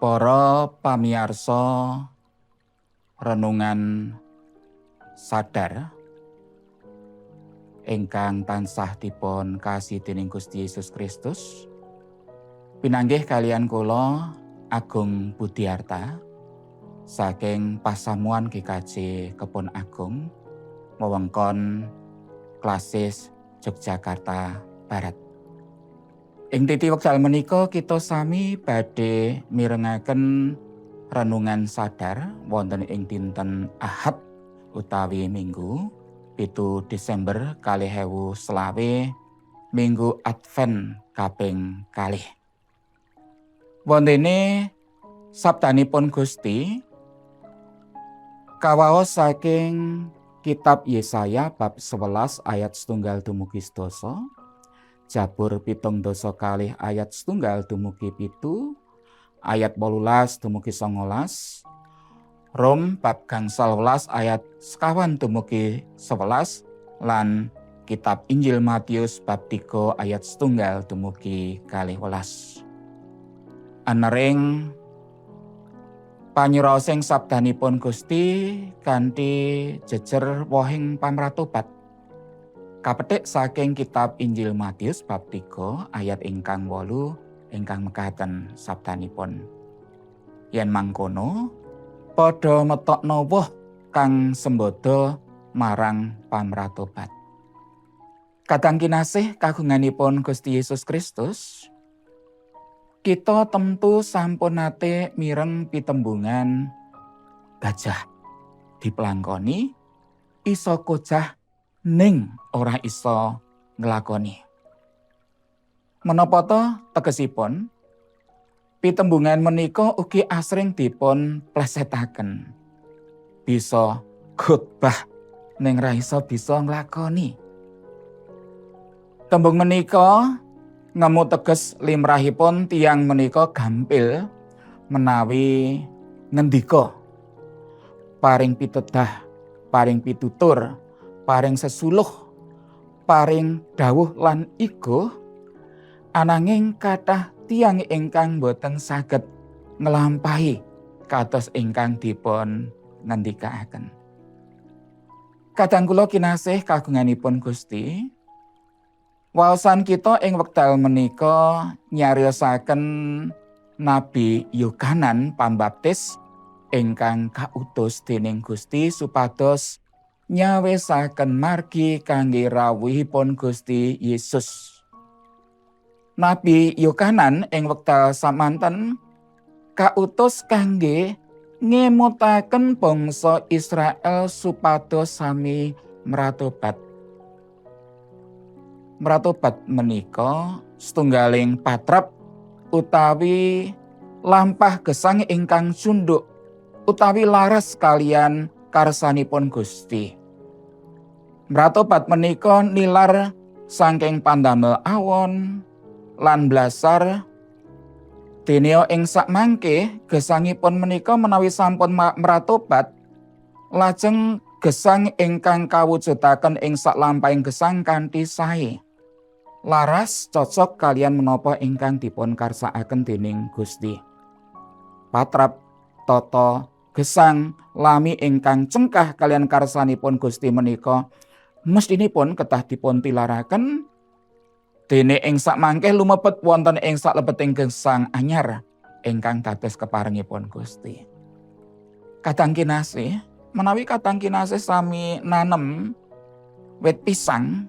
Para pamiarsa renungan sadar ingkang tansah dipun kasih dening Gusti Yesus Kristus. Pinanggih kalian kula Agung Budiarta saking Pasamuan GKJ Kebon Agung wewengkon Klasis Yogyakarta Barat. Ing titi wekdal menika kita sami badhe mirengaken renungan sadar wonten ing dinten Ahad utawi Minggu 7 Desember 2020 Minggu Advent kaping kalih. Wontene sabdanipun Gusti kawaos saking kitab Yesaya bab 11 ayat 1 dumugi 10, Jabur 7 ayat 1 dumugi 7, ayat 18 dumugi 19, Rom bab gangsal 11 ayat 50 dumugi 11, lan kitab Injil Matius bab 3 ayat 1 dumugi 12. Anering panyuraosing sabdanipun Gusti kanthi jejer wohing pamratobat kapetik saking kitab Injil Matius bab 3 ayat ingkang 8 ingkang mekaten sabdanipun. Yen mangkono padha metokno woh kang sembodo marang pamratobat. Kadang kinasih kagunganipun Gusti Yesus Kristus, kita tentu sampun nate mireng pitembungan gajah diplangkoni iso kocah ning ora iso nglakoni. Menapa to tegesipun? Pitembungan menika ugi asring dipun plesetaken. Bisa khotbah ning ra iso bisa nglakoni. Tembung menika ngemu teges limrahipun tiyang menika gampil menawi ngendika, paring pitedah, paring pitutur, paring sesuluh, paring dawuh lan iguh, ananging kathah tiyang ingkang boten saged nglampahi kados ingkang dipun ngendikaaken. Kadang kula kinasih kagunganipun Gusti, waosan kita ing wekdal menika nyariosaken Nabi Yohanan Pambaptis ingkang kautus dening Gusti supados nyawisaken margi kangge rawuhipun Gusti Yesus. Nabi Yohanan ing wekdal samanten kautus kangge ngemutaken bangsa Israel supados sami mratobat. Mratobat menika setunggaling patrap utawi lampah gesang ingkang sunduk utawi laras kalian karsanipun Gusti. Mratobat menika nilar saking pandamel awon lan blasar dene ing sakmangke gesangipun menika menawi sampun mratobat lajeng gesang ingkang kawujudaken ing saklampahing gesang kanthi sae. Laras cocok kalian menapa ingkang dipun karsakaken dening Gusti. Patrap tata gesang lami ingkang cengkah kalian karsanipun Gusti menika mestinipun kedah dipun tilaraken dene ing sakmangke lumebet wonten ing saklebeting gesang anyar ingkang dados keparengipun Gusti. Kadang kinasih menawi kadang kinasih sami nanem wit pisang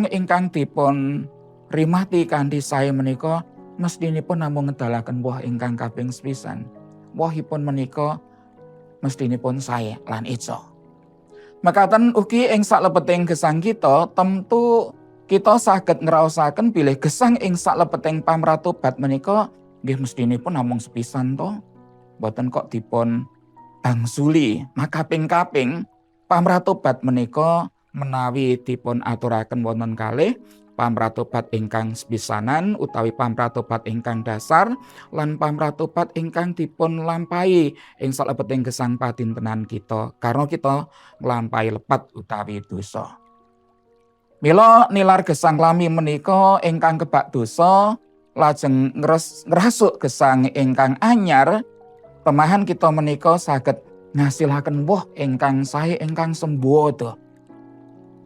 ingkang dipun rimati kanthi sae menika mestinipun namung ngedalaken woh ingkang kaping sepisan. Wohipun menika mestinipun sae lan ijo. Mekaten ugi ing saklebeting gesang kita tentu kita saged ngraosaken bilih gesang ing saklebeting pamratobat menika nggih mestinipun namung sepisan to. Boten kok dipun bangsuli makaping-kaping pamratobat menika menawi dipun aturaken wonten kalih pamratobat ingkang sepisanan utawi pamratobat ingkang dasar lan pamratobat ingkang dipun lampahi ing saklebeting gesang padintenan kita karena kita nglampahi lepat utawi dosa. Mila nilar gesang lami menika ingkang kebak dosa lajeng ngrasuk gesang ingkang anyar, pemahan kita menika saged ngasilaken woh ingkang sae ingkang sembodo.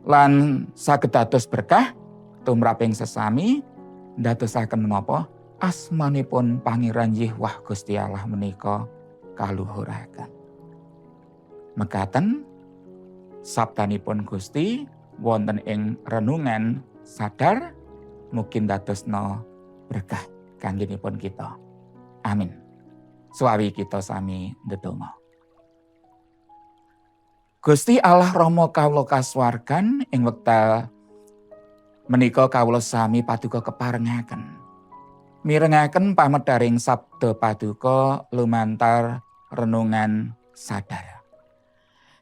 Lan saged dados berkah tumraping sesami, ndadosaken menapa asmanipun Pangeran Yahweh Gusti Allah menika kaluhuraken. Mekaten sabdanipun Gusti wonten ing renungan sadar mungkin dadosna berkah kanggenipun kita. Amin. Suawi kita sami ndedonga. Gusti Allah Rama kawula kasuwargan ing wekdal menika kawula sami paduka keparengaken mirengaken pamedaring sabda paduka lumantar renungan sadar.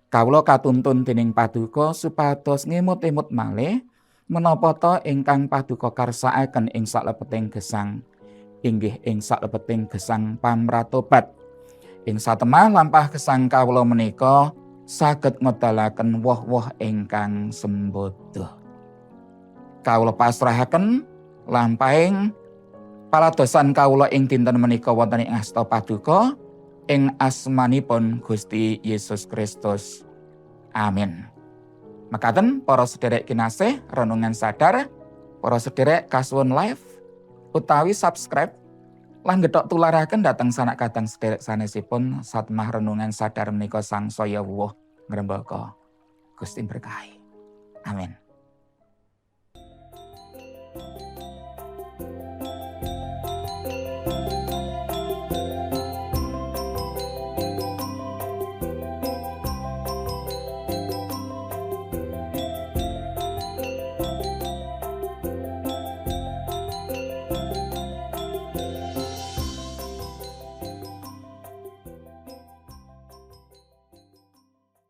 Kawula katuntun dening paduka supados ngemut-emut malih menapa ta ingkang paduka karsakaken ing saklebeting gesang, inggih ing saklebeting gesang pamratobat. Ing satemah lampah gesang kawula menika saged ngedalaken woh-woh ingkang sembodo. Kawula pasrahaken lampahing paladosan kawula ing dinten menika wonten ing asta paduka ing asmanipun Gusti Yesus Kristus. Amin. Mekaten para sederek kinasih renungan sadar, para sederek kasuwun live utawi subscribe lan gedhok tularaken dhateng sanak kadang sederek sanesipun satemah renungan sadar menika sangsaya wuh ngrembaka. Gusti berkahi. Amin.